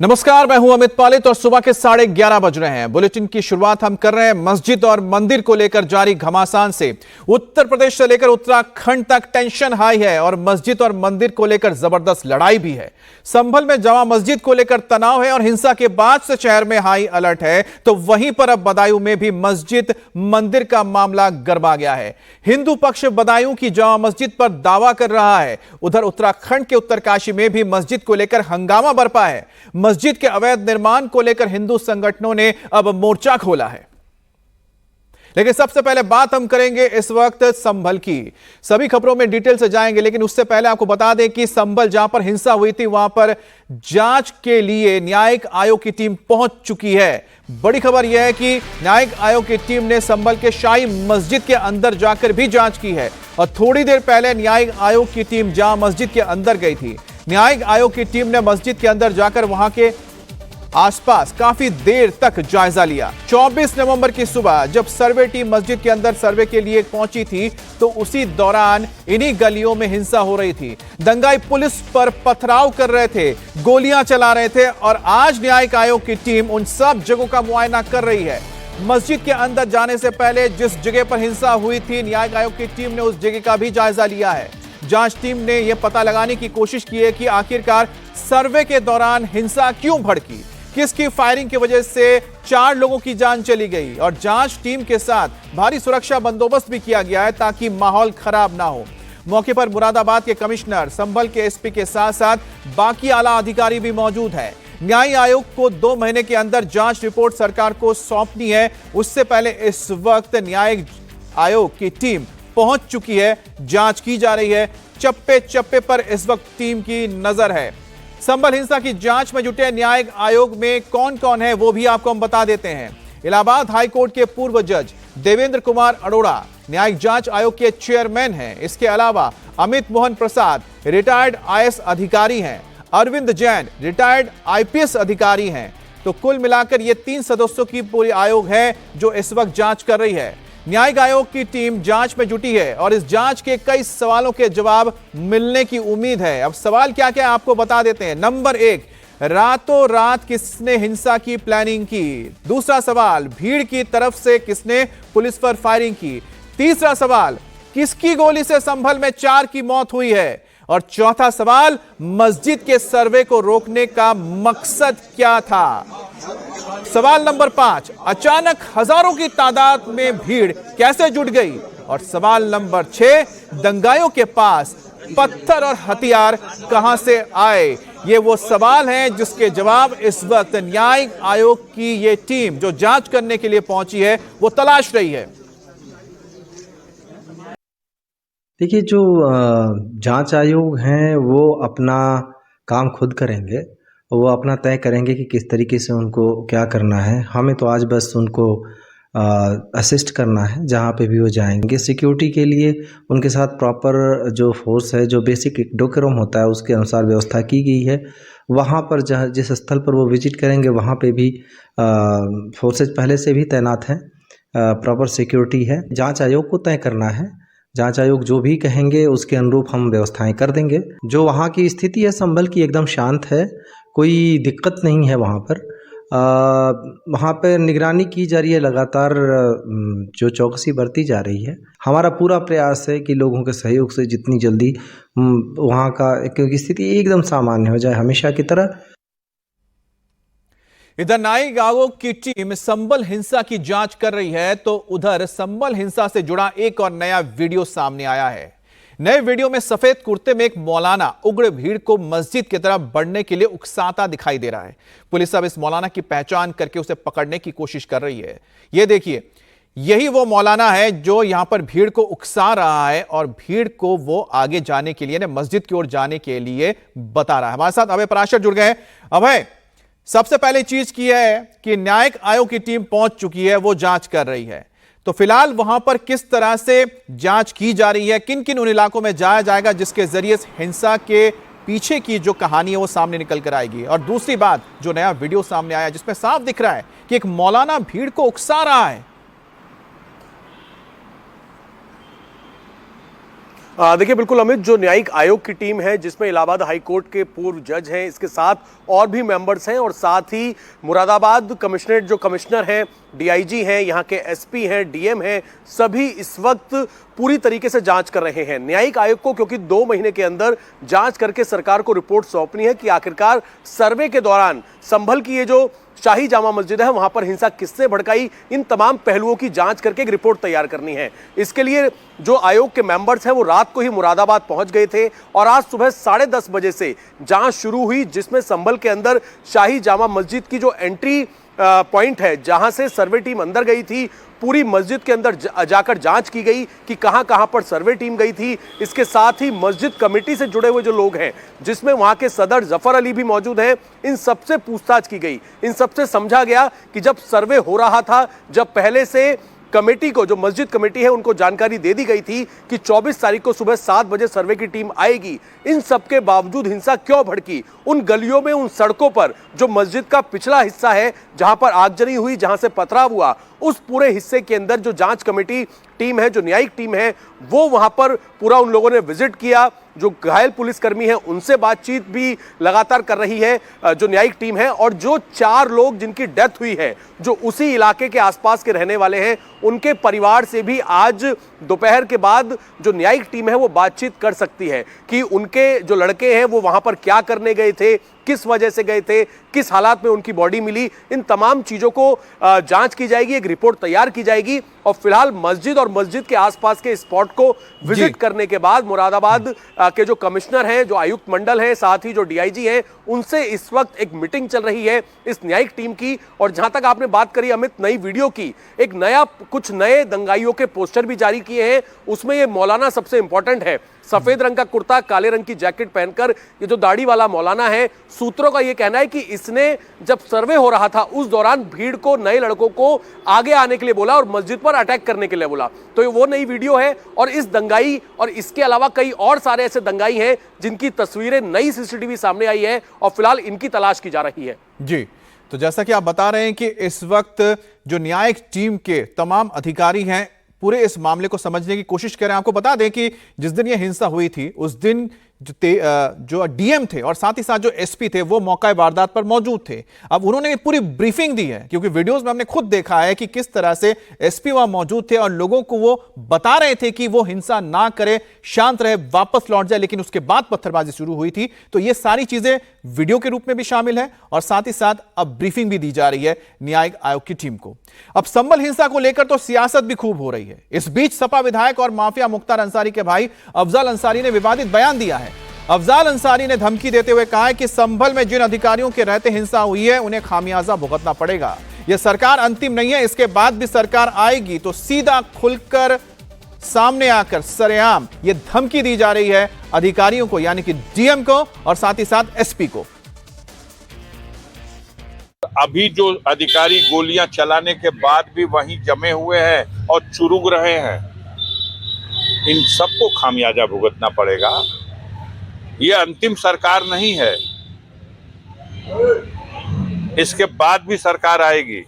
नमस्कार, मैं हूं अमित पालित और सुबह के 11:30 बज रहे हैं। बुलेटिन की शुरुआत हम कर रहे हैं मस्जिद और मंदिर को लेकर जारी घमासान से। उत्तर प्रदेश से लेकर उत्तराखंड तक टेंशन हाई है और मस्जिद और मंदिर को लेकर जबरदस्त लड़ाई भी है। संभल में जामा मस्जिद को लेकर तनाव है और हिंसा के बाद से शहर में हाई अलर्ट है, तो वहीं पर अब बदायूं में भी मस्जिद मंदिर का मामला गरमा गया है। हिंदू पक्ष बदायूं की जामा मस्जिद पर दावा कर रहा है। उधर उत्तराखंड के उत्तरकाशी में भी मस्जिद को लेकर हंगामा बरपा है। मस्जिद के अवैध निर्माण को लेकर हिंदू संगठनों ने अब मोर्चा खोला है। लेकिन सबसे पहले बात हम करेंगे इस वक्त संभल की। सभी खबरों में डिटेल से जाएंगे, लेकिन उससे पहले आपको बता दें कि संभल जहां पर हिंसा हुई थी वहां पर जांच के लिए न्यायिक आयोग की टीम पहुंच चुकी है। बड़ी खबर यह है कि न्यायिक आयोग की टीम ने संभल के शाही मस्जिद के अंदर जाकर भी जांच की है और थोड़ी देर पहले न्यायिक आयोग की टीम जामा मस्जिद के अंदर गई थी। न्यायिक आयोग की टीम ने मस्जिद के अंदर जाकर वहां के आसपास काफी देर तक जायजा लिया। 24 नवंबर की सुबह जब सर्वे टीम मस्जिद के अंदर सर्वे के लिए पहुंची थी तो उसी दौरान इन्हीं गलियों में हिंसा हो रही थी। दंगाई पुलिस पर पथराव कर रहे थे, गोलियां चला रहे थे और आज न्यायिक आयोग की टीम उन सब जगहों का मुआयना कर रही है। मस्जिद के अंदर जाने से पहले जिस जगह पर हिंसा हुई थी, न्यायिक आयोग की टीम ने उस जगह का भी जायजा लिया है। जांच टीम ने यह पता लगाने की कोशिश की है कि आखिरकार सर्वे के दौरान हिंसा क्यों भड़की, किसकी फायरिंग की वजह से 4 लोगों की जान चली गई और जांच टीम के साथ भारी सुरक्षा बंदोबस्त भी किया गया है ताकि माहौल खराब ना हो। मौके पर मुरादाबाद के कमिश्नर, संभल के एसपी के साथ साथ बाकी आला अधिकारी भी मौजूद है। न्याय आयोग को 2 महीने के अंदर जांच रिपोर्ट सरकार को सौंपनी है। उससे पहले इस वक्त न्यायिक आयोग की टीम पहुंच चुकी है, जांच की जा रही है। चप्पे चप्पे पर इस वक्त टीम की नजर है। संभल हिंसा की जांच में जुटे न्यायिक आयोग में कौन कौन है वो भी आपको हम बता देते हैं। इलाहाबाद हाईकोर्ट के पूर्व जज देवेंद्र कुमार अरोड़ा न्यायिक जांच आयोग के चेयरमैन हैं। इसके अलावा अमित मोहन प्रसाद रिटायर्ड आईएएस अधिकारी हैं। अरविंद जैन रिटायर्ड आईपीएस अधिकारी हैं। तो कुल मिलाकर ये 3 सदस्यों की पूरी आयोग है जो इस वक्त जांच कर रही है। न्यायिक आयोग की टीम जांच में जुटी है और इस जांच के कई सवालों के जवाब मिलने की उम्मीद है। अब सवाल क्या क्या आपको बता देते हैं। नंबर 1, रातों रात किसने हिंसा की प्लानिंग की। दूसरा सवाल, भीड़ की तरफ से किसने पुलिस पर फायरिंग की। तीसरा सवाल, किसकी गोली से संभल में 4 की मौत हुई है। और चौथा सवाल, मस्जिद के सर्वे को रोकने का मकसद क्या था। सवाल नंबर 5, अचानक हजारों की तादाद में भीड़ कैसे जुट गई। और सवाल नंबर 6, दंगाइयों के पास पत्थर और हथियार कहां से आए। ये वो सवाल हैं जिसके जवाब इस वक्त न्यायिक आयोग की ये टीम जो जांच करने के लिए पहुंची है वो तलाश रही है। देखिए, जो जांच आयोग हैं वो अपना काम खुद करेंगे। वो अपना तय करेंगे कि किस तरीके से उनको क्या करना है। हमें तो आज बस उनको असिस्ट करना है जहाँ पे भी वो जाएंगे। सिक्योरिटी के लिए उनके साथ प्रॉपर जो फोर्स है, जो बेसिक डोकरम होता है उसके अनुसार व्यवस्था की गई है। वहाँ पर जहाँ जिस स्थल पर वो विजिट करेंगे वहाँ पे भी फोर्सेज पहले से भी तैनात हैं। प्रॉपर सिक्योरिटी है। जांच आयोग को तय करना है। जांच आयोग जो भी कहेंगे उसके अनुरूप हम व्यवस्थाएं कर देंगे। जो वहाँ की स्थिति है संभल की एकदम शांत है, कोई दिक्कत नहीं है वहाँ पर। वहाँ पर निगरानी की जा रही है लगातार, जो चौकसी बरती जा रही है। हमारा पूरा प्रयास है कि लोगों के सहयोग से जितनी जल्दी वहाँ का क्योंकि स्थिति एकदम सामान्य हो जाए हमेशा की तरह। इधर न्यायिक आयोग की टीम संभल हिंसा की जांच कर रही है तो उधर संभल हिंसा से जुड़ा एक और नया वीडियो सामने आया है। नए वीडियो में सफेद कुर्ते में एक मौलाना उग्र भीड़ को मस्जिद की तरफ बढ़ने के लिए उकसाता दिखाई दे रहा है। पुलिस अब इस मौलाना की पहचान करके उसे पकड़ने की कोशिश कर रही है। यह देखिए, यही वो मौलाना है जो यहां पर भीड़ को उकसा रहा है और भीड़ को वो आगे जाने के लिए, मस्जिद की ओर जाने के लिए बता रहा है। हमारे साथ अभय पराशर जुड़ गए हैं। अभय, सबसे पहले चीज की है कि न्यायिक आयोग की टीम पहुंच चुकी है, वो जांच कर रही है। तो फिलहाल वहां पर किस तरह से जांच की जा रही है, किन किन उन इलाकों में जाया जाएगा जिसके जरिए हिंसा के पीछे की जो कहानी है वो सामने निकल कर आएगी। और दूसरी बात, जो नया वीडियो सामने आया जिसमें साफ दिख रहा है कि एक मौलाना भीड़ को उकसा रहा है। देखिए बिल्कुल अमित, जो न्यायिक आयोग की टीम है जिसमें इलाहाबाद हाई कोर्ट के पूर्व जज हैं, इसके साथ और भी मेंबर्स हैं और साथ ही मुरादाबाद कमिश्नरेट जो कमिश्नर हैं, डीआईजी हैं, यहाँ के एसपी हैं, डीएम हैं, सभी इस वक्त पूरी तरीके से जांच कर रहे हैं। न्यायिक आयोग को क्योंकि 2 महीने के अंदर जांच करके सरकार को रिपोर्ट सौंपनी है कि आखिरकार सर्वे के दौरान संभल की ये जो शाही जामा मस्जिद है वहां पर हिंसा किसने भड़काई, इन तमाम पहलुओं की जांच करके एक रिपोर्ट तैयार करनी है। इसके लिए जो आयोग के मेंबर्स हैं वो रात को ही मुरादाबाद पहुंच गए थे और आज सुबह 10:30 बजे से जांच शुरू हुई, जिसमें संभल के अंदर शाही जामा मस्जिद की जो एंट्री पॉइंट है जहां से सर्वे टीम अंदर गई थी, पूरी मस्जिद के अंदर जाकर जांच की गई कि कहां पर सर्वे टीम गई थी। इसके साथ ही मस्जिद कमेटी से जुड़े हुए जो लोग हैं, जिसमें वहां के सदर जफर अली भी मौजूद हैं, इन सबसे पूछताछ की गई। इन सबसे समझा गया कि जब सर्वे हो रहा था, जब पहले से कमेटी को, जो मस्जिद कमेटी है, उनको जानकारी दे दी गई थी कि 24 तारीख को सुबह 7 बजे सर्वे की टीम आएगी, इन सब के बावजूद हिंसा क्यों भड़की? उन गलियों में, उन सड़कों पर जो मस्जिद का पिछला हिस्सा है जहां पर आगजनी हुई, जहां से पथराव हुआ, उस पूरे हिस्से के अंदर जो जांच कमेटी टीम है, जो न्यायिक टीम है, वो वहां पर पूरा उन लोगों ने विजिट किया। जो घायल पुलिसकर्मी हैं उनसे बातचीत भी लगातार कर रही है जो न्यायिक टीम है, और जो 4 लोग जिनकी डेथ हुई है, जो उसी इलाके के आसपास के रहने वाले हैं, उनके परिवार से भी आज दोपहर के बाद जो न्यायिक टीम है वो बातचीत कर सकती है कि उनके जो लड़के हैं वो वहां पर क्या करने गए थे, किस वजह से गए थे, किस हालात में उनकी बॉडी मिली। इन तमाम चीजों को जांच की जाएगी, एक रिपोर्ट तैयार की जाएगी और फिलहाल मस्जिद और मस्जिद के आसपास के स्पॉट को विजिट करने के बाद मुरादाबाद के जो कमिश्नर हैं, जो आयुक्त मंडल हैं, साथ ही जो डीआईजी हैं, उनसे इस वक्त एक मीटिंग चल रही है इस न्यायिक टीम की। और जहां तक आपने बात करी अमित नई वीडियो की, एक कुछ नए दंगाइयों के पोस्टर भी जारी किए हैं। उसमें ये मौलाना सबसे इंपॉर्टेंट है, सफेद रंग का कुर्ता, काले रंग की जैकेट पहनकर, ये जो दाढ़ी वाला मौलाना है, सूत्रों का ये कहना है कि इसने जब सर्वे हो रहा था उस दौरान भीड़ को, नए लड़कों को आगे आने के लिए बोला और मस्जिद पर अटैक करने के लिए बोला। तो ये वो नई वीडियो है और इस दंगाई और इसके अलावा कई और सारे ऐसे दंगाई हैं जिनकी तस्वीरें नई सीसीटीवी सामने आई है और फिलहाल इनकी तलाश की जा रही है। जी, तो जैसा कि आप बता रहे हैं कि इस वक्त जो न्यायिक टीम के तमाम अधिकारी हैं पूरे इस मामले को समझने की कोशिश कर रहे हैं। आपको बता दें कि जिस दिन यह हिंसा हुई थी उस दिन जो डीएम थे और साथ ही साथ जो एसपी थे वो मौका वारदात पर मौजूद थे। अब उन्होंने पूरी ब्रीफिंग दी है, क्योंकि वीडियोस में हमने खुद देखा है कि किस तरह से एसपी वहां मौजूद थे और लोगों को वो बता रहे थे कि वो हिंसा ना करे, शांत रहे, वापस लौट जाए, लेकिन उसके बाद पत्थरबाजी शुरू हुई थी। तो ये सारी चीजें वीडियो के रूप में भी शामिल है और साथ ही साथ अब ब्रीफिंग भी दी जा रही है न्यायिक आयोग की टीम को। अब संभल हिंसा को लेकर तो सियासत भी खूब हो रही है। इस बीच सपा विधायक और माफिया मुख्तार अंसारी के भाई अफजल अंसारी ने विवादित बयान दिया है। अफजल अंसारी ने धमकी देते हुए कहा है कि संभल में जिन अधिकारियों के रहते हिंसा हुई है उन्हें खामियाजा भुगतना पड़ेगा। यह सरकार अंतिम नहीं है, इसके बाद भी सरकार आएगी तो सीधा खुलकर सामने आकर सरेआम यह धमकी दी जा रही है अधिकारियों को, यानी कि डीएम को और साथ ही साथ एसपी को। अभी जो अधिकारी गोलियां चलाने के बाद भी वहीं जमे हुए हैं और चुरुक रहे हैं, इन सबको खामियाजा भुगतना पड़ेगा। ये अंतिम सरकार नहीं है, इसके बाद भी सरकार आएगी।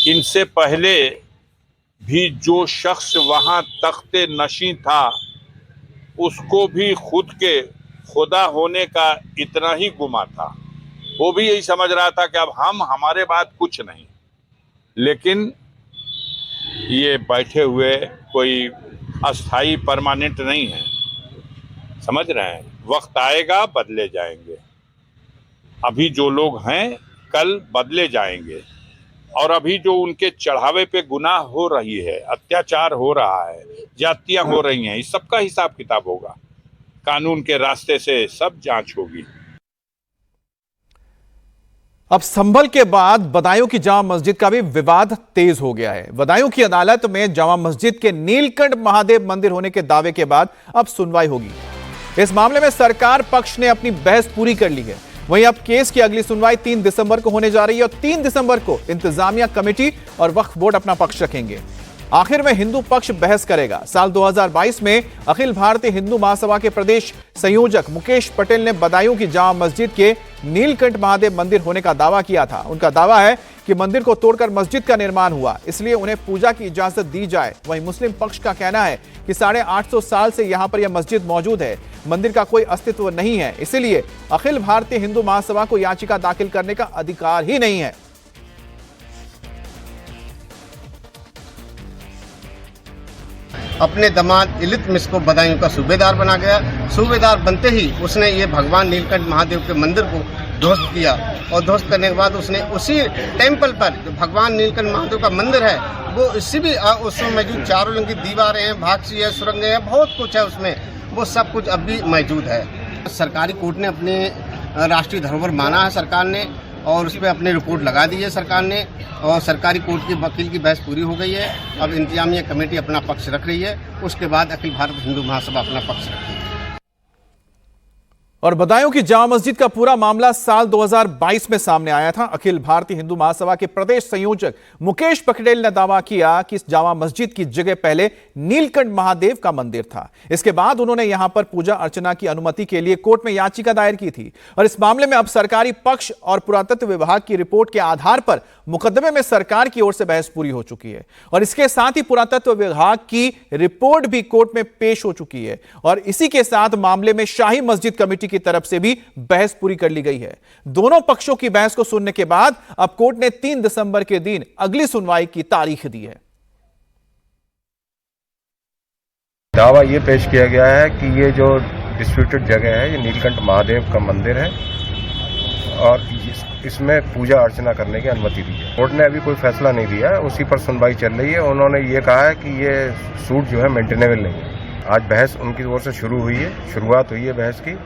इनसे पहले भी जो शख्स वहां तख्ते नशी था उसको भी खुद के खुदा होने का इतना ही गुमा था। वो भी यही समझ रहा था कि अब हमारे बाद कुछ नहीं। लेकिन ये बैठे हुए कोई अस्थाई परमानेंट नहीं है, समझ रहे हैं। वक्त आएगा बदले जाएंगे। अभी जो लोग हैं कल बदले जाएंगे। और अभी जो उनके चढ़ावे पे गुनाह हो रही है, अत्याचार हो रहा है, जातियां हो रही हैं, इस सबका हिसाब किताब होगा। कानून के रास्ते से सब जांच होगी। अब संभल के बाद बदायूं की जामा मस्जिद का भी विवाद तेज हो गया है। बदायूं की अदालत में जामा मस्जिद के नीलकंठ महादेव मंदिर होने के दावे के बाद अब सुनवाई होगी। इस मामले में सरकार पक्ष ने अपनी बहस पूरी कर ली है। वहीं अब केस की अगली सुनवाई 3 दिसंबर को होने जा रही है और 3 दिसंबर को इंतजामिया कमेटी और वक्फ बोर्ड अपना पक्ष रखेंगे। आखिर में हिंदू पक्ष बहस करेगा। साल 2022 में अखिल भारतीय हिंदू महासभा के प्रदेश संयोजक मुकेश पटेल ने बदायूं की जामा मस्जिद के नीलकंठ महादेव मंदिर होने का दावा किया था। उनका दावा है कि मंदिर को तोड़कर मस्जिद का निर्माण हुआ, इसलिए उन्हें पूजा की इजाजत दी जाए। वहीं मुस्लिम पक्ष का कहना है कि 850 साल से यहां पर यह मस्जिद मौजूद है, मंदिर का कोई अस्तित्व नहीं है, इसीलिए अखिल भारतीय हिंदू महासभा को याचिका दाखिल करने का अधिकार ही नहीं है। अपने दामाद इल्तुतमिश को बदायूं का सूबेदार बना गया। सूबेदार बनते ही उसने ये भगवान नीलकंठ महादेव के मंदिर को ध्वस्त किया और ध्वस्त करने के बाद उसने उसी टेम्पल पर जो भगवान नीलकंठ महादेव का मंदिर है वो इससे भी उसमें मौजूद चारों रंग की दीवारें हैं, भागसी है, सुरंगें हैं, बहुत कुछ है उसमें, वो सब कुछ अब भी मौजूद है। सरकारी कोर्ट ने अपने राष्ट्रीय धरोहर माना है सरकार ने, और उस पर अपनी रिपोर्ट लगा दी है सरकार ने, और सरकारी कोर्ट के वकील की बहस पूरी हो गई है। अब इंतजामिया कमेटी अपना पक्ष रख रही है, उसके बाद अखिल भारत हिंदू महासभा अपना पक्ष रखेगी। और बदायूं की जामा मस्जिद का पूरा मामला साल 2022 में सामने आया था। अखिल भारतीय हिंदू महासभा के प्रदेश संयोजक मुकेश पटेल ने दावा किया कि इस जामा मस्जिद की जगह पहले नीलकंठ महादेव का मंदिर था। इसके बाद उन्होंने यहां पर पूजा अर्चना की अनुमति के लिए कोर्ट में याचिका दायर की थी, और इस मामले में अब सरकारी पक्ष और पुरातत्व विभाग की रिपोर्ट के आधार पर मुकदमे में सरकार की ओर से बहस पूरी हो चुकी है, और इसके साथ ही पुरातत्व विभाग की रिपोर्ट भी कोर्ट में पेश हो चुकी है, और इसी के साथ मामले में शाही मस्जिद कमेटी की तरफ से भी बहस पूरी कर ली गई है। दोनों पक्षों की बहस को सुनने के बाद अब कोर्ट ने 3 दिसंबर के दिन अगली सुनवाई की तारीख दी है। दावा ये पेश किया गया है कि ये जो डिस्प्यूटेड जगह है ये नीलकंठ महादेव का मंदिर है और इसमें पूजा अर्चना करने की अनुमति दी है। कोर्ट ने अभी कोई फैसला नहीं दिया है, उसी पर सुनवाई चल रही है। उन्होंने ये कहा है कि ये सूट जो है मेंटेनेबल नहीं है। आज बहस उनकी ओर से शुरू हुई है, शुरुआत हुई है बहस की,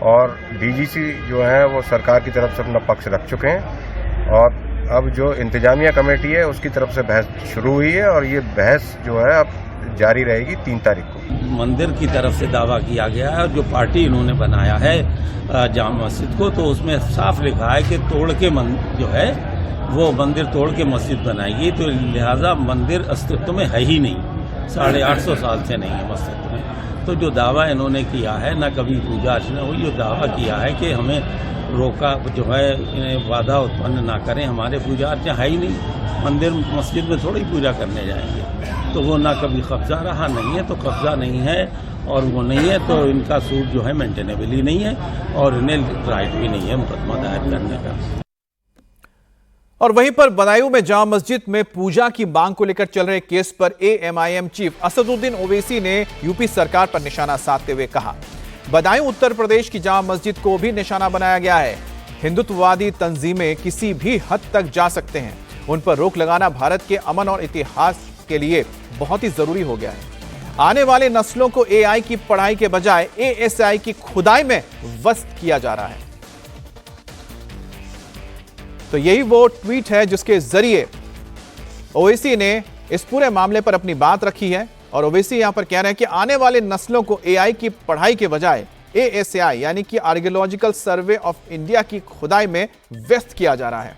और डीजीसी जो है वो सरकार की तरफ से अपना पक्ष रख चुके हैं, और अब जो इंतजामिया कमेटी है उसकी तरफ से बहस शुरू हुई है, और ये बहस जो है अब जारी रहेगी 3 तारीख को। मंदिर की तरफ से दावा किया गया है, और जो पार्टी इन्होंने बनाया है जामा मस्जिद को, तो उसमें साफ लिखा है कि तोड़ के जो है वो मंदिर तोड़ के मस्जिद बनाएगी, तो लिहाजा मंदिर अस्तित्व में है ही नहीं, 850 साल से नहीं है अस्तित्व में। तो जो दावा इन्होंने किया है, ना कभी पूजा अर्चना हुई, जो दावा किया है कि हमें रोका जो है, इन्हें बाधा उत्पन्न ना करें, हमारे पूजा अर्चना है ही नहीं, मंदिर मस्जिद में थोड़ी पूजा करने जाएंगे, तो वो ना कभी कब्जा रहा, नहीं है तो कब्जा नहीं है, और वो नहीं है तो इनका सूट जो है मेंटेनेबल ही नहीं है, और इन्हें राइट भी नहीं है मुकदमा दायर करने का। और वहीं पर बदायूं में जामा मस्जिद में पूजा की मांग को लेकर चल रहे केस पर एएमआईएम चीफ असदुद्दीन ओवैसी ने यूपी सरकार पर निशाना साधते हुए कहा, बदायूं उत्तर प्रदेश की जामा मस्जिद को भी निशाना बनाया गया है। हिंदुत्ववादी तंजीमें किसी भी हद तक जा सकते हैं, उन पर रोक लगाना भारत के अमन और इतिहास के लिए बहुत ही जरूरी हो गया है। आने वाले नस्लों को एआई की पढ़ाई के बजाय एएसआई की खुदाई में व्यस्त किया जा रहा है। तो यही वो ट्वीट है जिसके जरिए ओवैसी ने इस पूरे मामले पर अपनी बात रखी है, और ओवैसी यहां पर कह रहे हैं कि आने वाले नस्लों को एआई की पढ़ाई के बजाय एएसआई यानी कि आर्कियोलॉजिकल सर्वे ऑफ इंडिया की खुदाई में व्यस्त किया जा रहा है।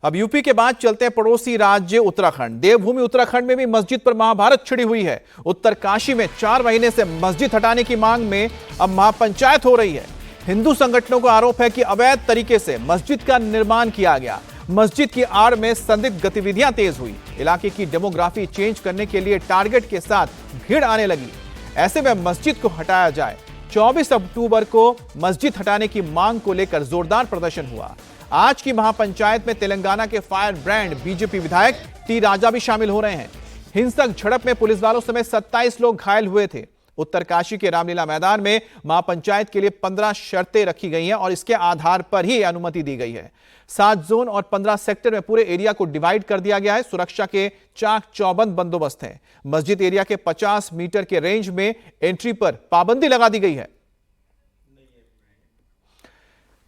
अब यूपी के बाद चलते हैं पड़ोसी राज्य उत्तराखंड। देवभूमि उत्तराखंड में भी मस्जिद पर महाभारत छिड़ी हुई है। उत्तरकाशी में 4 महीने से मस्जिद हटाने की मांग में अब महापंचायत हो रही है। हिंदू संगठनों का आरोप है कि अवैध तरीके से मस्जिद का निर्माण किया गया। मस्जिद की आड़ में संदिग्ध गतिविधियां तेज हुई। इलाके की डेमोग्राफी चेंज करने के लिए टारगेट के साथ भीड़ आने लगी। ऐसे में मस्जिद को हटाया जाए। 24 अक्टूबर को मस्जिद हटाने की मांग को लेकर जोरदार प्रदर्शन हुआ। आज की महापंचायत में तेलंगाना के फायर ब्रांड बीजेपी विधायक टी राजा भी शामिल हो रहे हैं। हिंसक झड़प में पुलिस वालों समेत 27 लोग घायल हुए थे। उत्तरकाशी के रामलीला मैदान में महापंचायत के लिए 15 शर्तें रखी गई हैं, और इसके आधार पर ही अनुमति दी गई है। 7 जोन और 15 सेक्टर में पूरे एरिया को डिवाइड कर दिया गया है। सुरक्षा के चाक चौबंद बंदोबस्त है। मस्जिद एरिया के 50 मीटर के रेंज में एंट्री पर पाबंदी लगा दी गई है।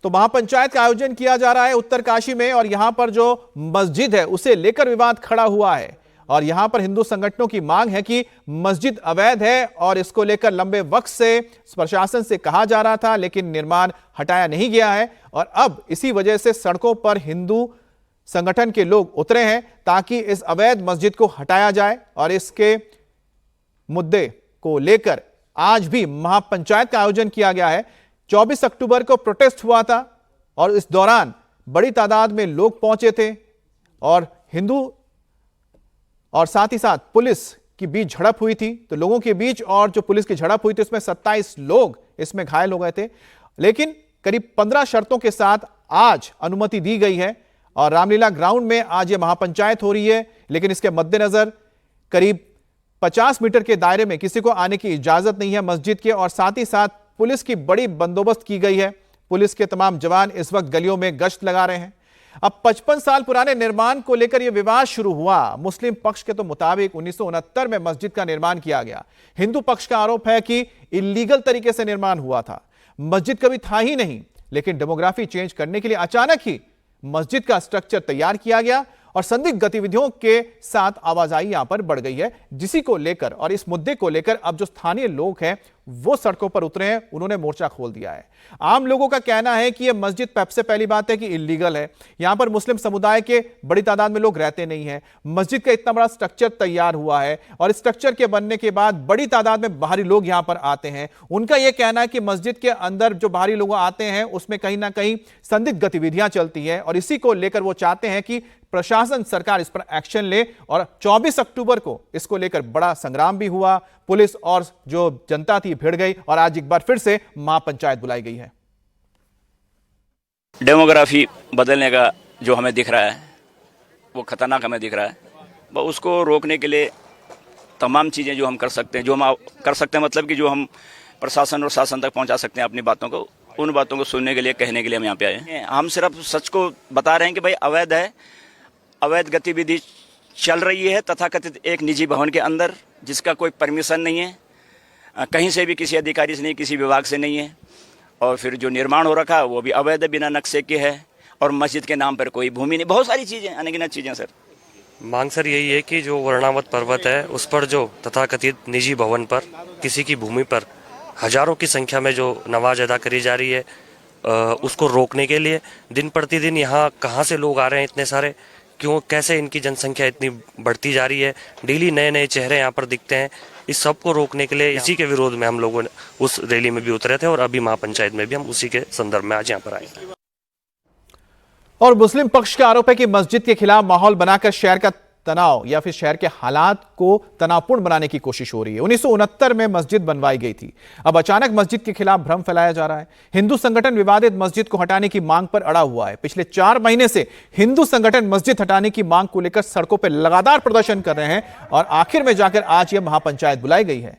तो महापंचायत का आयोजन किया जा रहा है उत्तरकाशी में, और यहां पर जो मस्जिद है उसे लेकर विवाद खड़ा हुआ है, और यहां पर हिंदू संगठनों की मांग है कि मस्जिद अवैध है, और इसको लेकर लंबे वक्त से प्रशासन से कहा जा रहा था, लेकिन निर्माण हटाया नहीं गया है, और अब इसी वजह से सड़कों पर हिंदू संगठन के लोग उतरे हैं ताकि इस अवैध मस्जिद को हटाया जाए और इसके मुद्दे को लेकर आज भी महापंचायत का आयोजन किया गया है। 24 अक्टूबर को प्रोटेस्ट हुआ था और इस दौरान बड़ी तादाद में लोग पहुंचे थे और हिंदू और साथ ही साथ पुलिस की बीच झड़प हुई थी। तो लोगों के बीच और जो पुलिस की झड़प हुई थी उसमें 27 लोग इसमें घायल हो गए थे, लेकिन करीब 15 शर्तों के साथ आज अनुमति दी गई है और रामलीला ग्राउंड में आज ये महापंचायत हो रही है। लेकिन इसके मद्देनजर करीब 50 मीटर के दायरे में किसी को आने की इजाजत नहीं है मस्जिद के, और साथ ही साथ पुलिस की बड़ी बंदोबस्त की गई है। पुलिस के तमाम जवान इस वक्त गलियों में गश्त लगा रहे हैं। अब 55 साल पुराने निर्माण को लेकर यह विवाद शुरू हुआ। मुस्लिम पक्ष के तो मुताबिक 1969 में मस्जिद का निर्माण किया गया। हिंदू पक्ष का आरोप है कि इलीगल तरीके से निर्माण हुआ था, मस्जिद कभी था ही नहीं, लेकिन डेमोग्राफी चेंज करने के लिए अचानक ही मस्जिद का स्ट्रक्चर तैयार किया गया और संदिग्ध गतिविधियों के साथ आवाजाही यहां पर बढ़ गई है, जिसी को लेकर और इस मुद्दे को लेकर अब जो स्थानीय लोग हैं वो सड़कों पर उतरे हैं, उन्होंने मोर्चा खोल दिया है। आम लोगों का कहना है कि यह मस्जिद सबसे पहली बात है कि इलीगल है, यहां पर मुस्लिम समुदाय के बड़ी तादाद में लोग रहते नहीं हैं। मस्जिद का इतना बड़ा स्ट्रक्चर तैयार हुआ है और इस स्ट्रक्चर के बनने के बाद बड़ी तादाद में बाहरी लोग यहां पर आते हैं। उनका यह कहना है कि मस्जिद के अंदर जो बाहरी लोग आते हैं उसमें कहीं ना कहीं संदिग्ध गतिविधियां चलती हैं और इसी को लेकर वो चाहते हैं कि प्रशासन, सरकार इस पर एक्शन ले। और 24 अक्टूबर को इसको लेकर बड़ा संग्राम भी हुआ, पुलिस और जो जनता थी भिड़ गई और आज एक बार फिर से महापंचायत बुलाई गई है। डेमोग्राफी बदलने का जो हमें दिख रहा है वो खतरनाक हमें दिख रहा है। उसको रोकने के लिए तमाम चीज़ें जो हम कर सकते हैं, जो हम कर सकते हैं मतलब कि जो हम प्रशासन और शासन तक पहुंचा सकते हैं अपनी बातों को, उन बातों को सुनने के लिए, कहने के लिए हम यहाँ पे आए हैं। हम सिर्फ सच को बता रहे हैं कि भाई अवैध है, अवैध गतिविधि चल रही है तथाकथित एक निजी भवन के अंदर, जिसका कोई परमिशन नहीं है, कहीं से भी किसी अधिकारी से नहीं, किसी विभाग से नहीं है। और फिर जो निर्माण हो रखा है वो भी अवैध, बिना नक्शे के है और मस्जिद के नाम पर कोई भूमि नहीं। बहुत सारी चीज़ें, अनगिनत चीज़ें सर। मांग सर यही है कि जो वर्णावत पर्वत है उस पर जो तथाकथित निजी भवन पर किसी की भूमि पर हजारों की संख्या में जो नमाज अदा करी जा रही है, उसको रोकने के लिए दिन प्रतिदिन यहाँ कहाँ से लोग आ रहे हैं इतने सारे, क्यों, कैसे इनकी जनसंख्या इतनी बढ़ती जा रही है, डेली नए नए चेहरे यहाँ पर दिखते हैं। इस सब को रोकने के लिए, इसी के विरोध में हम लोगों ने उस रैली में भी उतरे थे और अभी महापंचायत में भी हम उसी के संदर्भ में आज यहाँ पर आए हैं। और मुस्लिम पक्ष का आरोप है कि मस्जिद के खिलाफ माहौल बनाकर शहर का तनाव या फिर शहर के हालात को तनावपूर्ण बनाने की कोशिश हो रही है। 1969 में मस्जिद बनवाई गई थी, अब अचानक मस्जिद के खिलाफ भ्रम फैलाया जा रहा है। हिंदू संगठन विवादित मस्जिद को हटाने की मांग पर अड़ा हुआ है। पिछले 4 महीने से हिंदू संगठन मस्जिद हटाने की मांग को लेकर सड़कों पर लगातार प्रदर्शन कर रहे हैं और आखिर में जाकर आज यह महापंचायत बुलाई गई है।